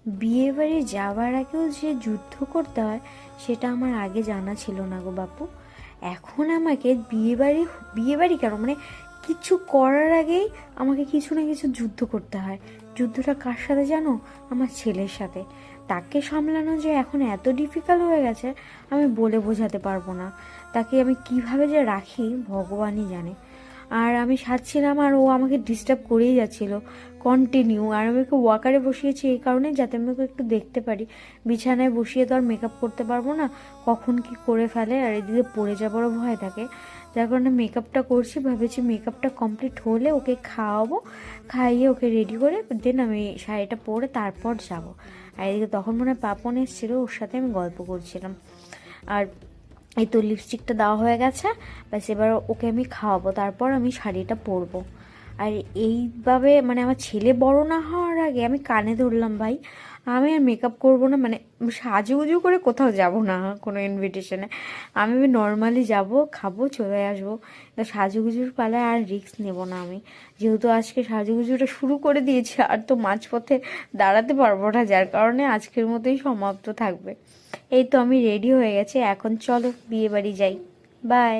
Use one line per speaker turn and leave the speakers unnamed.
বিয়ে বাড়ি যাওয়ার আগেও যে যুদ্ধ করতে হয় সেটা আমার আগে জানা ছিল না গো বাপু। এখন আমাকে বিয়ে বাড়ি কেন, মানে কিছু করার আগেই আমাকে কিছু না কিছু যুদ্ধ করতে হয়। যুদ্ধটা কার সাথে জানো? আমার ছেলের সাথে। তাকে সামলানো যে এখন এত ডিফিকাল্ট হয়ে গেছে আমি বলে বোঝাতে পারবো না। তাকে আমি কিভাবে যে রাখি ভগবানই জানে। আর আমি সাজছিলাম আর ও আমাকে ডিস্টার্ব করেই যাচ্ছিল কন্টিনিউ। আর আমি ওকে ওয়াকারে বসিয়েছি এই কারণে যাতে আমি ওকে একটু দেখতে পারি। বিছানায় বসিয়ে তো আর মেকআপ করতে পারবো না, কখন কি করে ফেলে, আর এদিকে পড়ে যাবারও ভয় থাকে। যার কারণে মেকআপটা করছি, ভাবেছি মেকআপটা কমপ্লিট হলে ওকে খাওয়াবো, খাইয়ে ওকে রেডি করে দেন আমি শাড়িটা পরে তারপর যাব। আর এদিকে তখন মনে হয় পাপন এসেছিলো, ওর সাথে আমি গল্প করছিলাম। আর এই তো লিপস্টিকটা দেওয়া হয়ে গেছে, ব্যাস এবার ওকে আমি খাওয়াবো, তারপর আমি শাড়িটা পরবো। আর এইভাবে মানে আমার ছেলে বড় না হওয়ার আগে আমি কানে ধরলাম ভাই আমি আর মেকআপ করবো না, মানে সাজুগুজু করে কোথাও যাব না কোনো ইনভিটেশনে। আমি নর্মালি যাব, খাবো, চলে আসবো। তো সাজুগুজুর পালায় আর রিস্ক নেব না আমি, যেহেতু আজকে সাজুগুজুটা শুরু করে দিয়েছি আর তো মাঝপথে দাঁড়াতে পারবো না, যার কারণে আজকের মতোই সমাপ্ত থাকবে। এই তো আমি রেডি হয়ে গেছি, এখন চলো বিয়ে বাড়ি যাই। বাই।